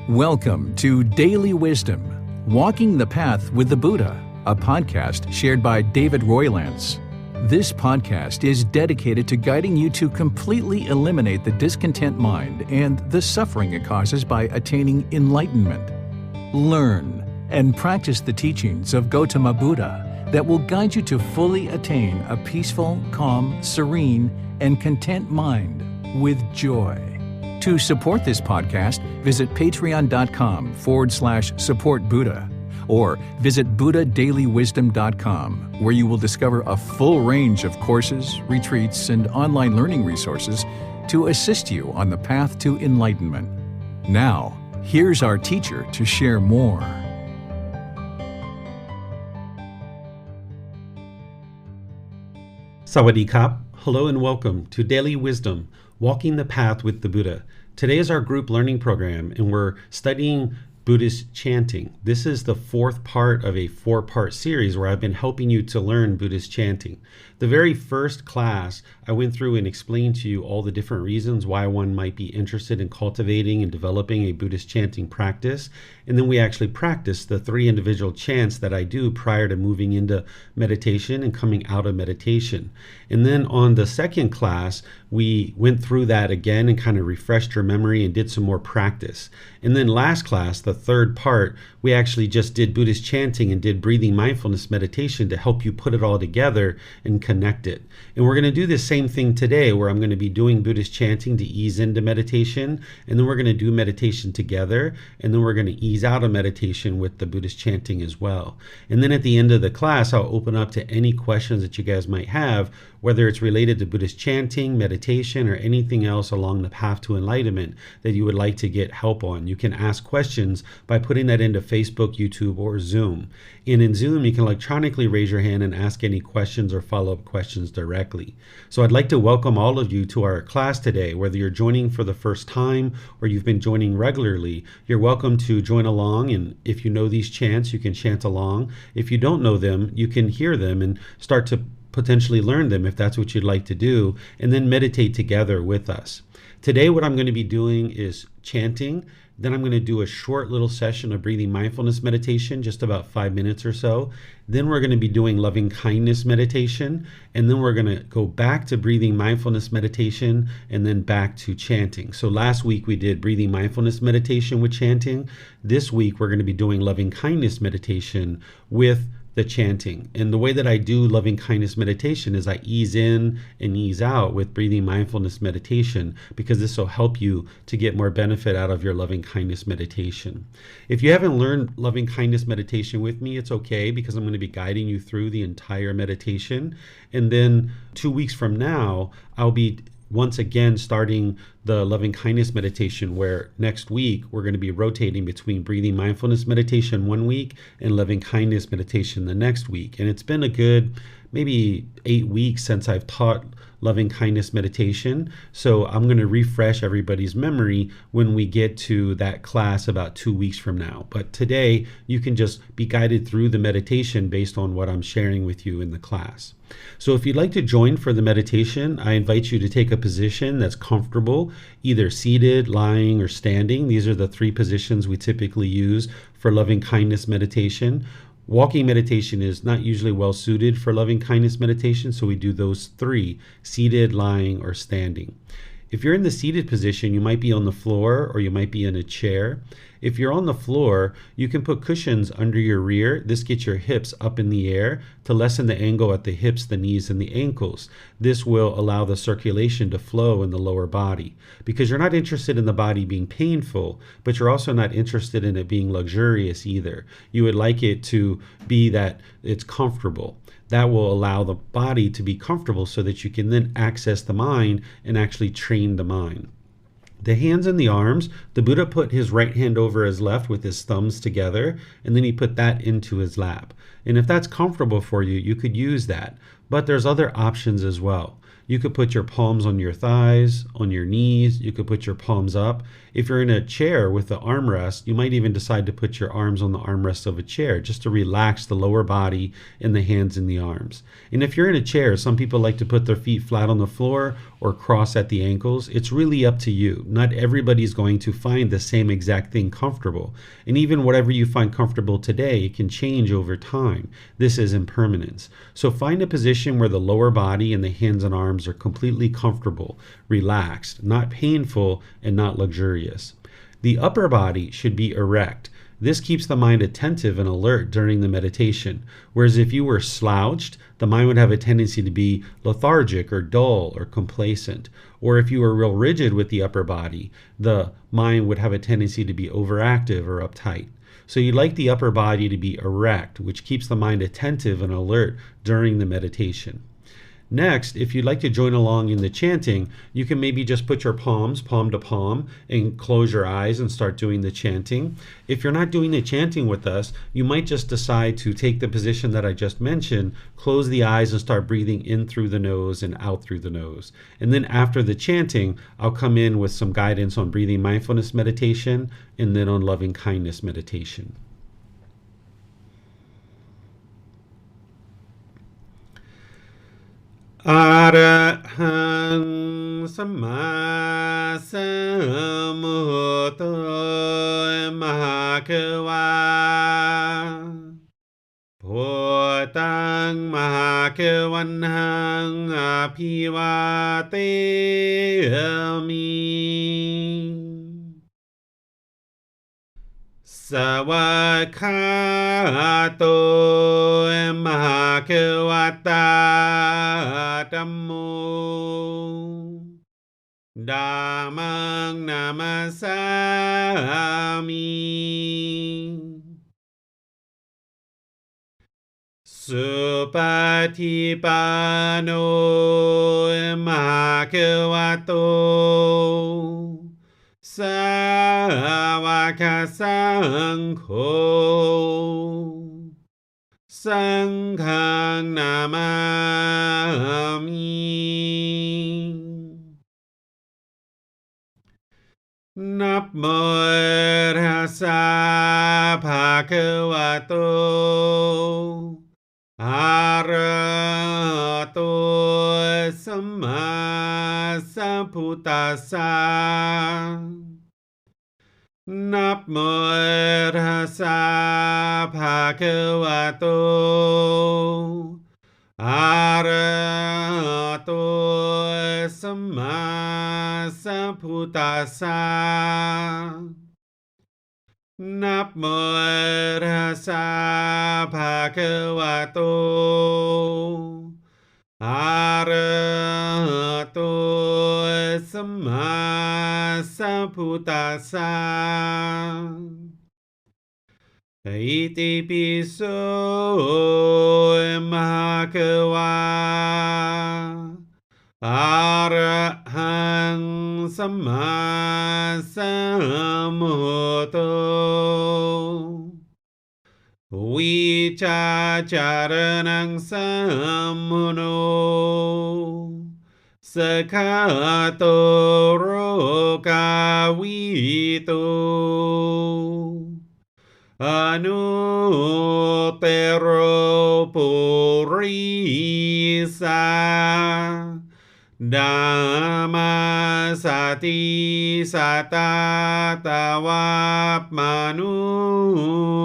Welcome to Daily Wisdom, Walking the Path with the Buddha, a podcast shared by David Roylance. This podcast is dedicated to guiding you to completely eliminate the discontent mind and the suffering it causes by attaining enlightenment. Learn and practice the teachings of Gotama Buddha that will guide you to fully attain a peaceful, calm, serene, and content mind with joy. To support this podcast, visit patreon.com/support Buddha or visit buddhadailywisdom.com, where you will discover a full range of courses, retreats, and online learning resources to assist you on the path to enlightenment. Now, here's our teacher to share more. Sawadee Kap. Hello and welcome to Daily Wisdom, Walking the Path with the Buddha. Today is our group learning program, and we're studying Buddhist Chanting. This is the fourth part of a four-part series where I've been helping you to learn Buddhist Chanting. The very first class, I went through and explained to you all the different reasons why one might be interested in cultivating and developing a Buddhist chanting practice. And then we actually practiced the three individual chants that I do prior to moving into meditation and coming out of meditation. And then on the second class, we went through that again and kind of refreshed your memory and did some more practice. And then last class, the third part, we actually just did Buddhist chanting and did breathing mindfulness meditation to help you put it all together and connect it. And we're going to do the same thing today, where I'm going to be doing Buddhist chanting to ease into meditation, and then we're going to do meditation together, and then we're going to ease out of meditation with the Buddhist chanting as well. And then at the end of the class, I'll open up to any questions that you guys might have, whether it's related to Buddhist chanting, meditation, or anything else along the path to enlightenment that you would like to get help on. You can ask questions by putting that into Facebook, YouTube, or Zoom. And in Zoom, you can electronically raise your hand and ask any questions or follow-up questions directly. So I'd like to welcome all of you to our class today. Whether you're joining for the first time or you've been joining regularly, you're welcome to join along. And if you know these chants, you can chant along. If you don't know them, you can hear them and start to potentially learn them if that's what you'd like to do, and then meditate together with us. Today, what I'm going to be doing is chanting. Then I'm going to do a short little session of breathing mindfulness meditation, just about 5 minutes or so. Then we're going to be doing loving kindness meditation. And then we're going to go back to breathing mindfulness meditation and then back to chanting. So last week we did breathing mindfulness meditation with chanting. This week we're going to be doing loving kindness meditation with the chanting. And the way that I do loving kindness meditation is I ease in and ease out with breathing mindfulness meditation, because this will help you to get more benefit out of your loving kindness meditation. If you haven't learned loving kindness meditation with me, it's okay, because I'm going to be guiding you through the entire meditation. And then 2 weeks from now, I'll be once again starting the loving kindness meditation, where next week we're going to be rotating between breathing mindfulness meditation 1 week and loving kindness meditation the next week. And it's been a good maybe 8 weeks since I've taught loving kindness meditation. So I'm going to refresh everybody's memory when we get to that class about 2 weeks from now. But today you can just be guided through the meditation based on what I'm sharing with you in the class. So if you'd like to join for the meditation, I invite you to take a position that's comfortable, either seated, lying, or standing. These are the three positions we typically use for loving kindness meditation. Walking meditation is not usually well suited for loving kindness meditation, so we do those three: seated, lying, or standing. If you're in the seated position, you might be on the floor or you might be in a chair. If you're on the floor, you can put cushions under your rear. This gets your hips up in the air to lessen the angle at the hips, the knees, and the ankles. This will allow the circulation to flow in the lower body, because you're not interested in the body being painful, but you're also not interested in it being luxurious either. You would like it to be that it's comfortable. That will allow the body to be comfortable so that you can then access the mind and actually train the mind. The hands and the arms, the Buddha put his right hand over his left with his thumbs together, and then he put that into his lap. And if that's comfortable for you, you could use that. But there's other options as well. You could put your palms on your thighs, on your knees. You could put your palms up. If you're in a chair with the armrest, you might even decide to put your arms on the armrest of a chair just to relax the lower body and the hands and the arms. And if you're in a chair, some people like to put their feet flat on the floor or cross at the ankles. It's really up to you. Not everybody's going to find the same exact thing comfortable. And even whatever you find comfortable today, it can change over time. This is impermanence. So find a position where the lower body and the hands and arms are completely comfortable, relaxed, not painful, and not luxurious. The upper body should be erect. This keeps the mind attentive and alert during the meditation, whereas if you were slouched, the mind would have a tendency to be lethargic or dull or complacent. Or if you were real rigid with the upper body, the mind would have a tendency to be overactive or uptight. So you'd like the upper body to be erect, which keeps the mind attentive and alert during the meditation. Next, if you'd like to join along in the chanting, you can maybe just put your palms palm to palm and close your eyes and start doing the chanting. If you're not doing the chanting with us, you might just decide to take the position that I just mentioned, close the eyes and start breathing in through the nose and out through the nose. And then after the chanting, I'll come in with some guidance on breathing mindfulness meditation and then on loving kindness meditation. Arahang Samma Sambuddho Mahakava Bhutang Mahakavanhang Apivateyami Savakhato Mahakavata Dhammo Dhammang Namasami Supatipano Mahakavato Savaka Sangho Sanghang Namami Namo Tassa Bhagavato Arahato Samma Sambuddhassa Namo Tassa Bhagavato Arahato Samma Sambuddhassa Namo Tassa Bhagavato Arahato Samma Sambuddhassa Iti piso Mahakava Arahang Samma Sambuddho Vicacaranang Sammuno Sakhato Rokavito Anutero Purisa Dhamma Sati Satatawap Manusanang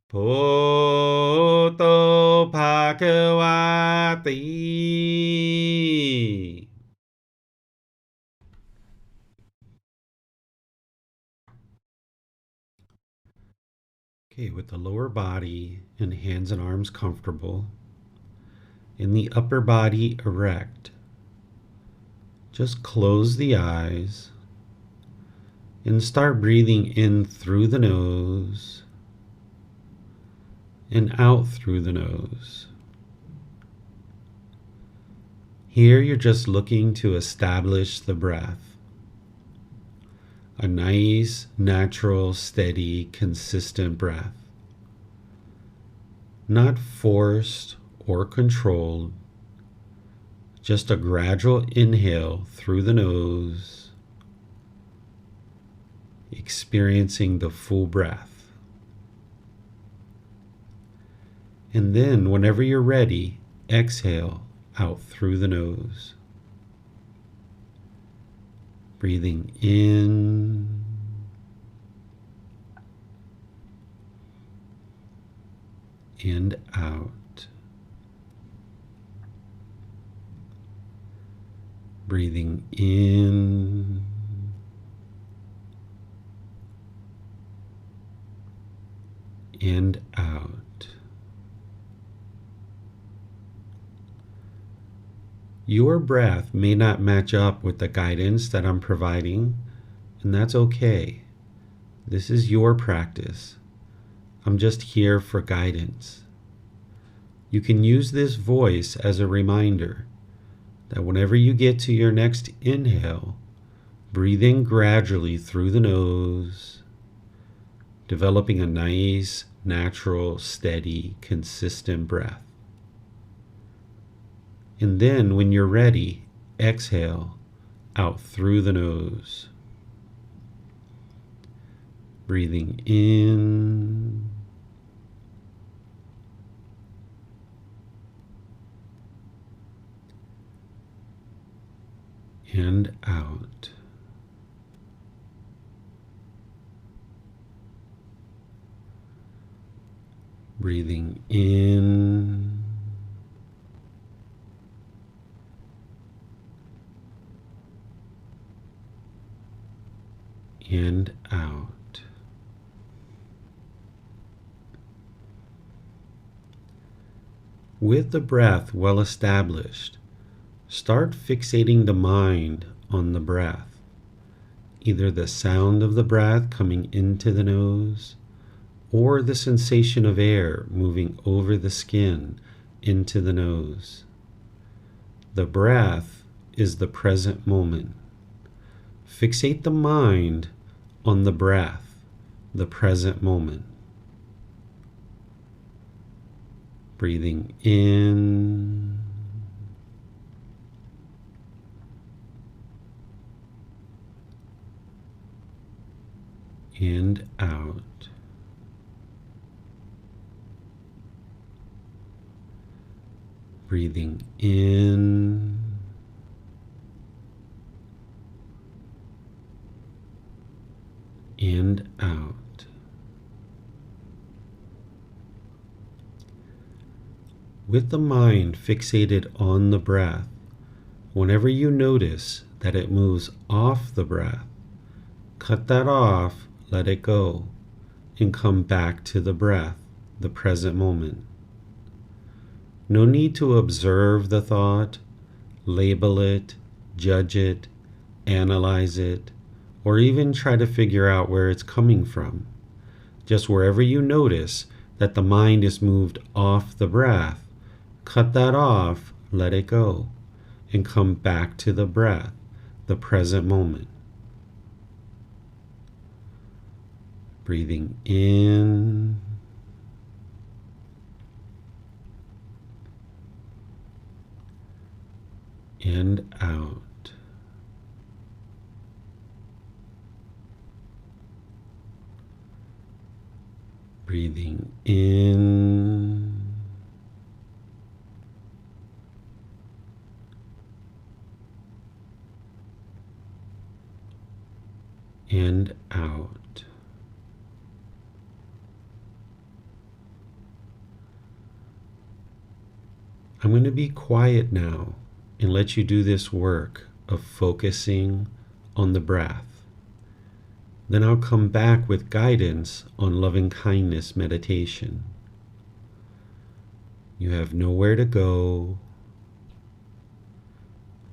Poto Bhagavati. Okay, with the lower body and hands and arms comfortable, and the upper body erect, just close the eyes and start breathing in through the nose and out through the nose. Here you're just looking to establish the breath. A nice, natural, steady, consistent breath. Not forced or controlled, just a gradual inhale through the nose experiencing the full breath. And then, whenever you're ready, exhale out through the nose. Breathing in and out. Breathing in and out. Your breath may not match up with the guidance that I'm providing, and that's okay. This is your practice. I'm just here for guidance. You can use this voice as a reminder that whenever you get to your next inhale, breathe in gradually through the nose, developing a nice, natural, steady, consistent breath. And then when you're ready, exhale out through the nose. Breathing in and out. Breathing in and out. With the breath well established, start fixating the mind on the breath, either the sound of the breath coming into the nose or the sensation of air moving over the skin into the nose. The breath is the present moment. Fixate the mind on the breath, the present moment. Breathing in and out. Breathing in and out. With the mind fixated on the breath, whenever you notice that it moves off the breath, cut that off, let it go, and come back to the breath, the present moment. No need to observe the thought, label it, judge it, analyze it, or even try to figure out where it's coming from. Just wherever you notice that the mind is moved off the breath, cut that off, let it go, and come back to the breath, the present moment. Breathing in and out. Breathing in and out. I'm going to be quiet now and let you do this work of focusing on the breath. Then I'll come back with guidance on loving kindness meditation. You have nowhere to go.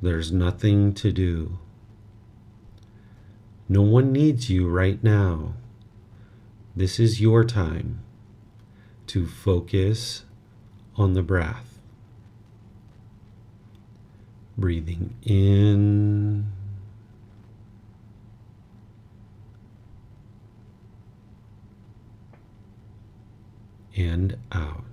There's nothing to do. No one needs you right now. This is your time to focus on the breath. Breathing in and out.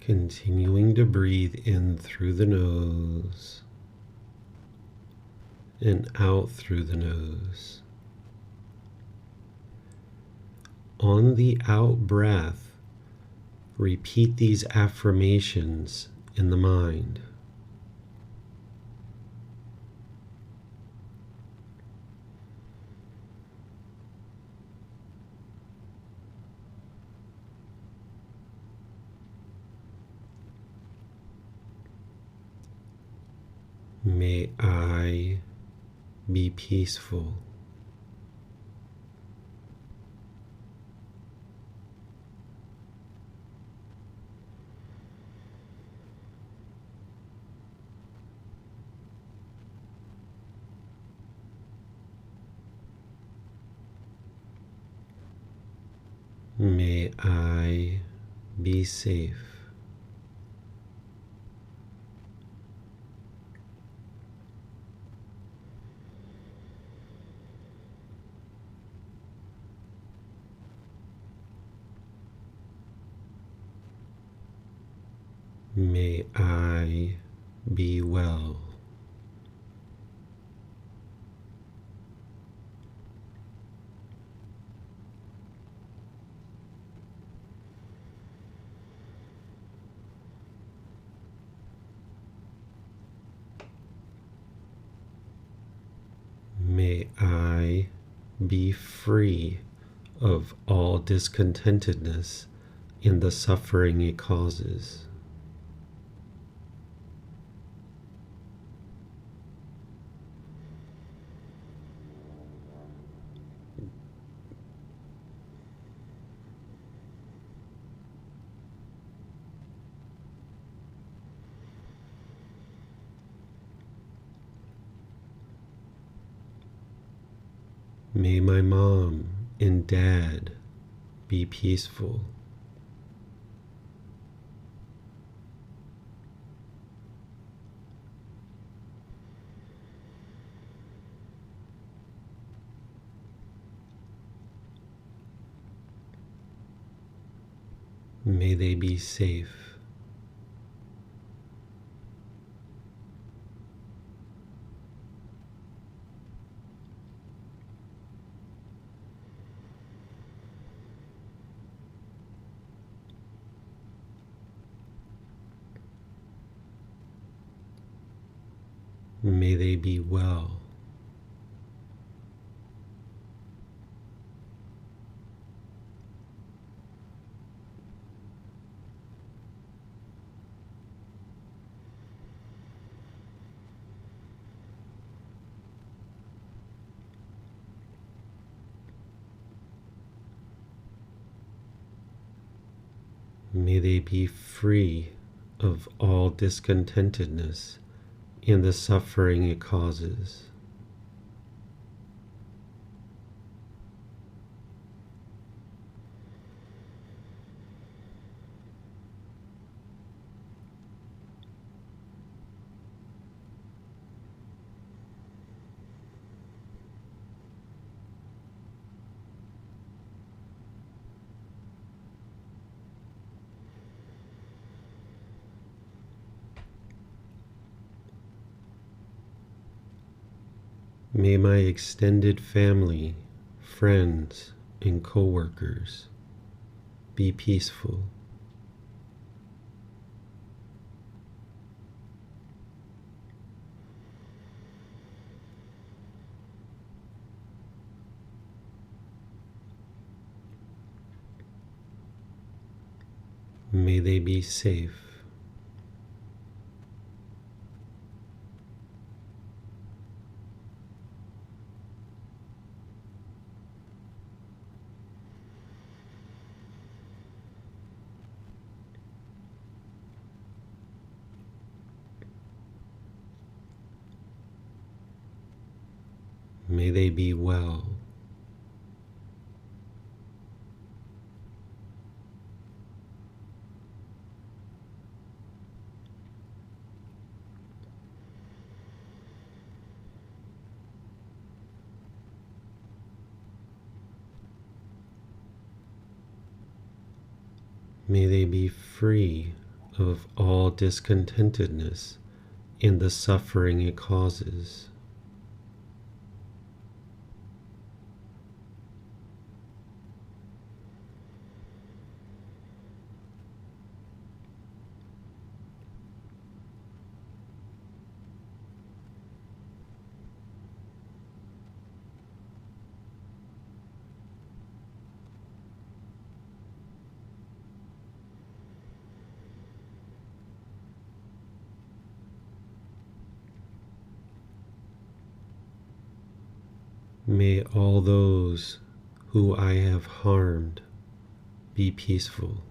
Continuing to breathe in through the nose and out through the nose. On the out breath, repeat these affirmations in the mind. May I be peaceful. May I be safe. May I be well. May I be free of all discontentedness in the suffering it causes. May my mom and dad be peaceful. May they be safe. May they be well. May they be free of all discontentedness in the suffering it causes. May my extended family, friends, and co-workers be peaceful. May they be safe. May they be well. May they be free of all discontentedness and the suffering it causes. May all those who I have harmed be peaceful.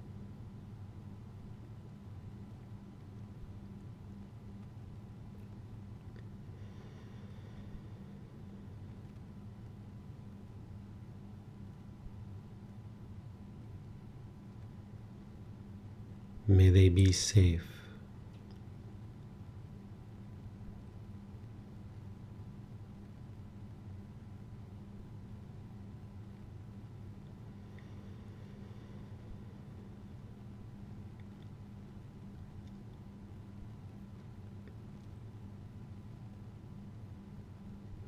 May they be safe.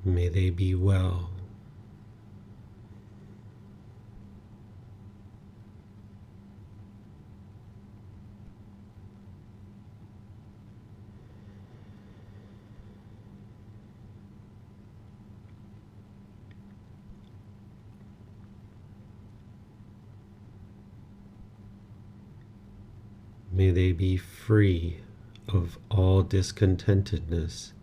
May they be well. May they be free of all discontentedness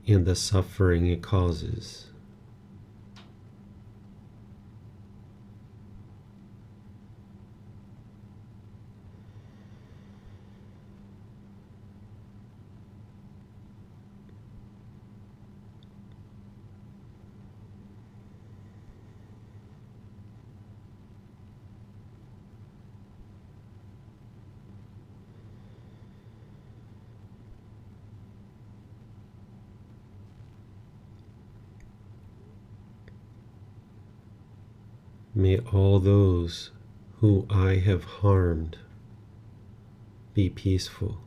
and the suffering it causes. May all those who I have harmed be peaceful.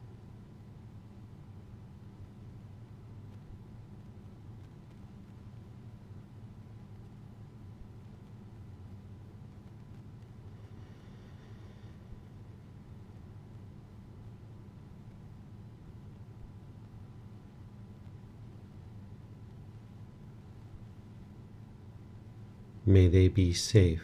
May they be safe.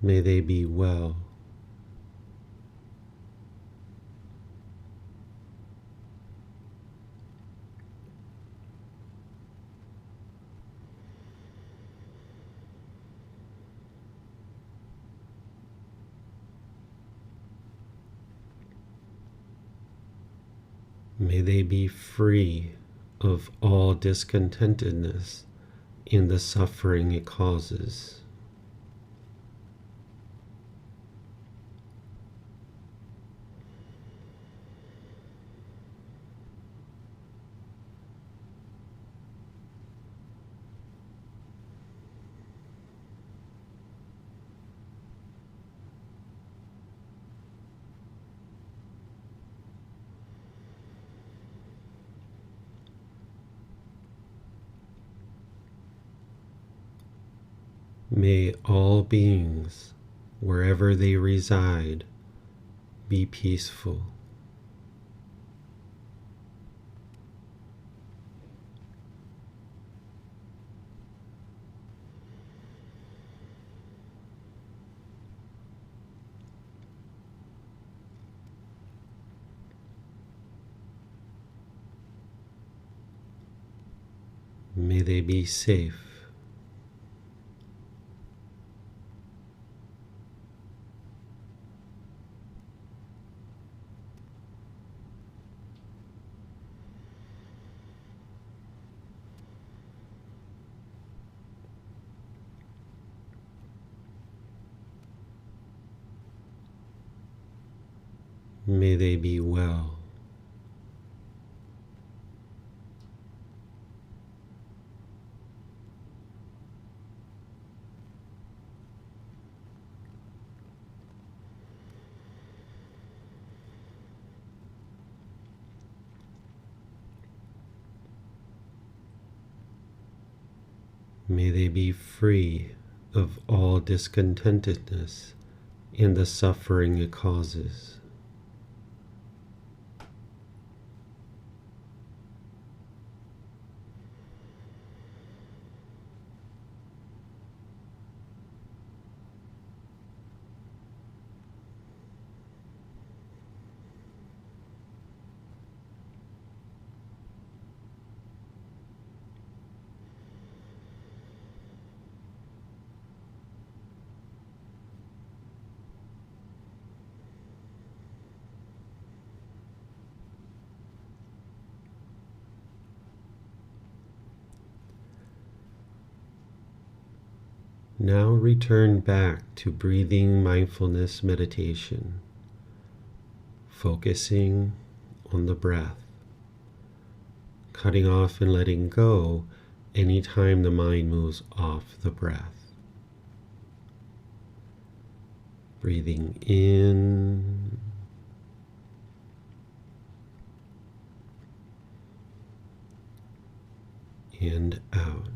May they be well. May they be free of all discontentedness and the suffering it causes. May all beings, wherever they reside, be peaceful. May they be safe. May they be well. May they be free of all discontentedness and the suffering it causes. Now return back to breathing mindfulness meditation, focusing on the breath, cutting off and letting go anytime the mind moves off the breath. Breathing in and out.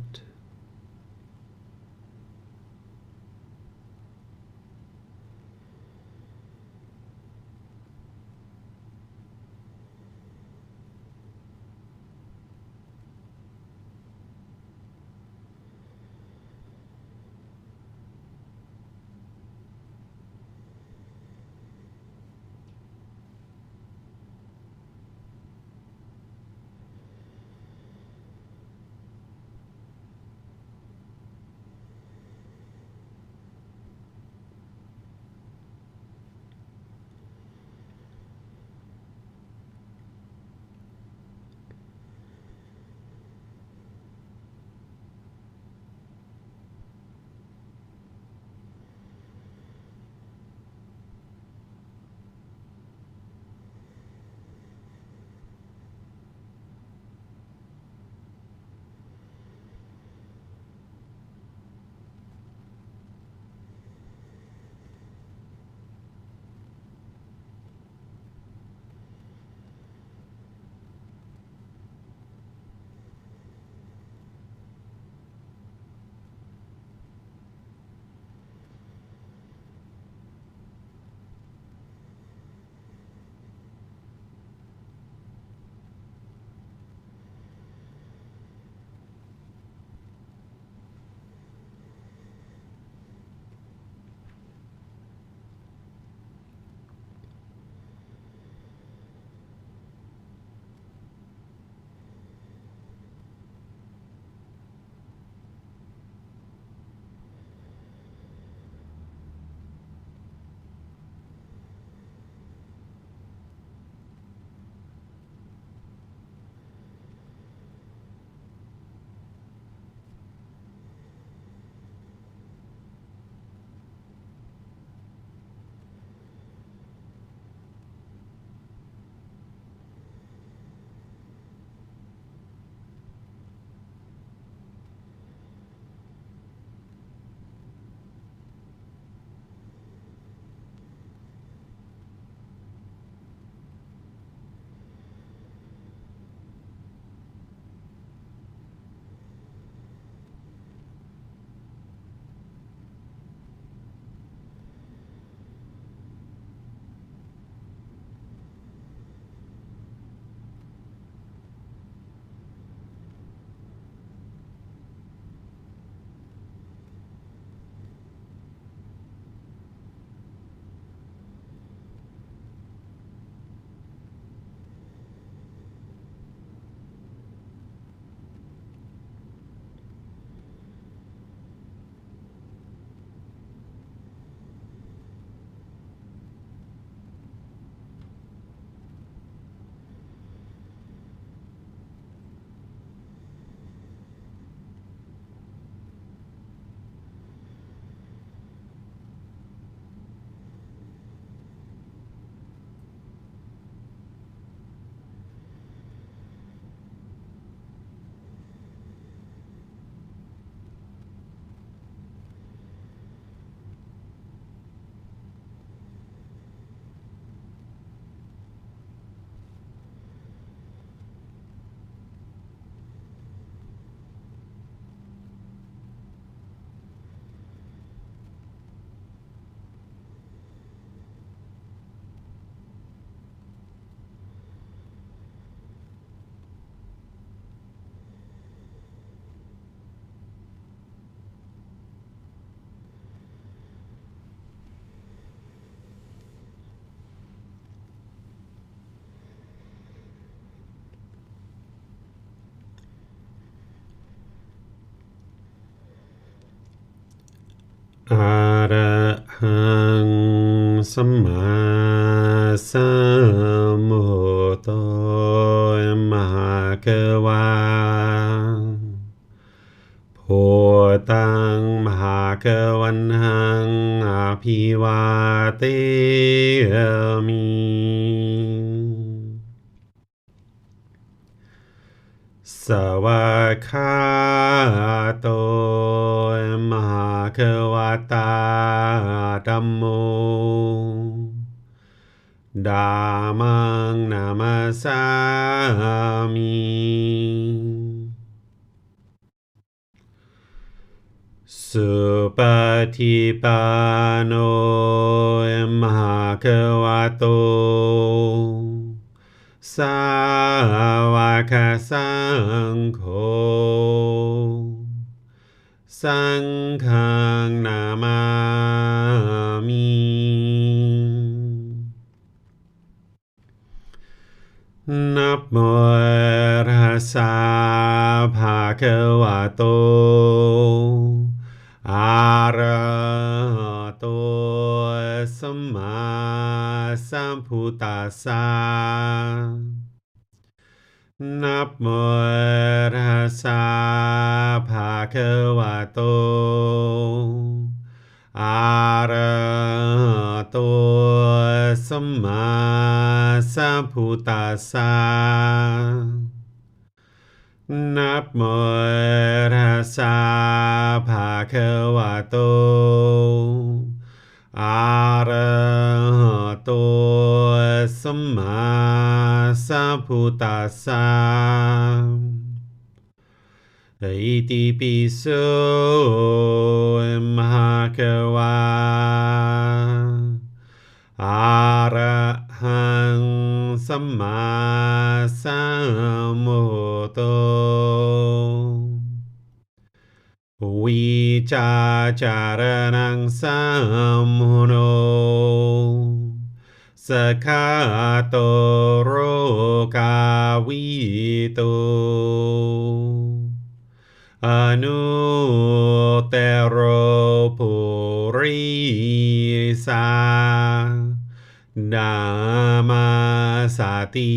สัมมาสัมพุทโธมหาเกวาโพตังมหาเกวันหังอาภิวาเตมิสวากขาโตมหาเกวตาธัมโมธัมมังนามัสสามิสุปฏิปันโนมหาเกวโตสาวกสังโฆสังฆังนามามินะโมตัสสะภะคะวะโตอะระหะโตสัมมาสัมพุทธัสสะนะโมตัสสะภะคะวะโตอะระหะโตสัมมาสัมพุทธัสสะนะโมตัสสะภะคะวะโตอะระหะโตสัมมาสัมพุทธัสสะอิติปิโสมหะเกวาอะระหังสัมมาสัมพุทโธวิจาจารณังสัมมุโนสคาโตโรกาวิโตอนุเตโรปุริสานามาสติ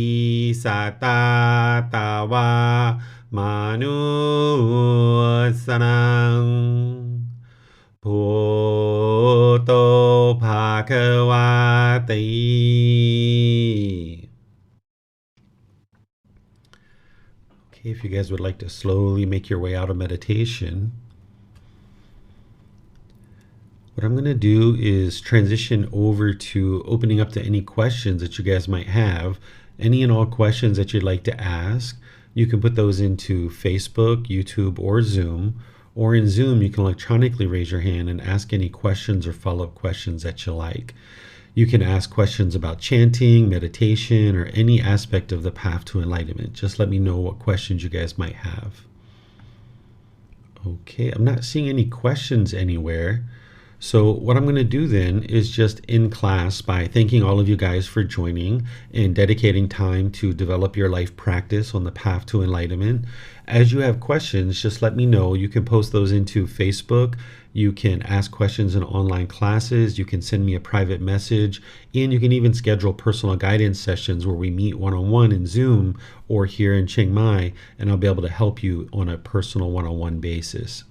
สัตตาตาวามนุสนังพุทโธภะคะวะติ Okay, if you guys would like to slowly make your way out of meditation, what I'm going to do is transition over to opening up to any questions that you guys might have. Any and all questions that you'd like to ask, you can put those into Facebook, YouTube, or Zoom. Or in Zoom, you can electronically raise your hand and ask any questions or follow-up questions that you like. You can ask questions about chanting, meditation, or any aspect of the path to enlightenment. Just let me know what questions you guys might have. Okay, I'm not seeing any questions anywhere. So what I'm going to do then is just end class by thanking all of you guys for joining and dedicating time to develop your life practice on the path to enlightenment. As you have questions, just let me know. You can post those into Facebook. You can ask questions in online classes. You can send me a private message, and you can even schedule personal guidance sessions where we meet one-on-one in Zoom or here in Chiang Mai, and I'll be able to help you on a personal one-on-one basis.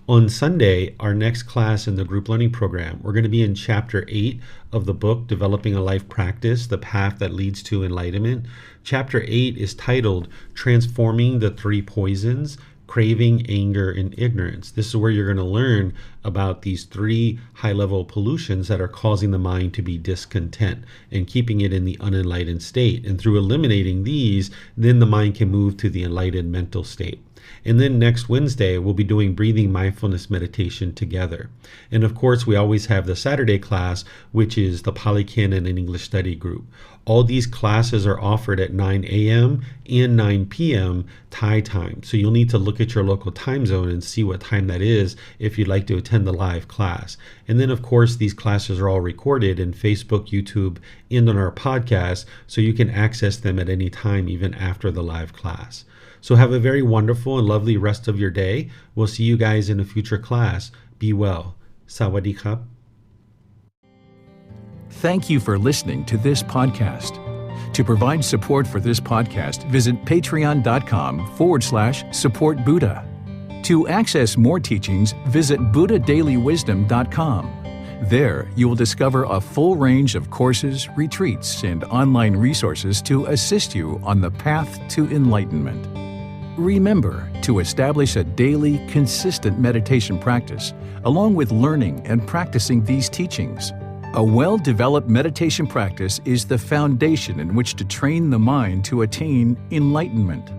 On Sunday, our next class in the group learning program, we're going to be in Chapter 8 of the book, Developing a Life Practice, The Path That Leads to Enlightenment. Chapter 8 is titled Transforming the Three Poisons, Craving, Anger, and Ignorance. This is where you're going to learn about these three high-level pollutions that are causing the mind to be discontent and keeping it in the unenlightened state. And through eliminating these, then the mind can move to the enlightened mental state. And then next Wednesday, we'll be doing breathing mindfulness meditation together. And of course, we always have the Saturday class, which is the Pali Canon and English Study Group. All these classes are offered at 9 a.m. and 9 p.m. Thai time. So you'll need to look at your local time zone and see what time that is if you'd like to attend the live class. And then, of course, these classes are all recorded in Facebook, YouTube, and on our podcast, so you can access them at any time, even after the live class. So have a very wonderful and lovely rest of your day. We'll see you guys in a future class. Be well. Sawadee krap. Thank you for listening to this podcast. To provide support for this podcast, visit patreon.com/support Buddha. To access more teachings, visit buddhadailywisdom.com. There, you will discover a full range of courses, retreats, and online resources to assist you on the path to enlightenment. Remember to establish a daily, consistent meditation practice, along with learning and practicing these teachings. A well-developed meditation practice is the foundation in which to train the mind to attain enlightenment.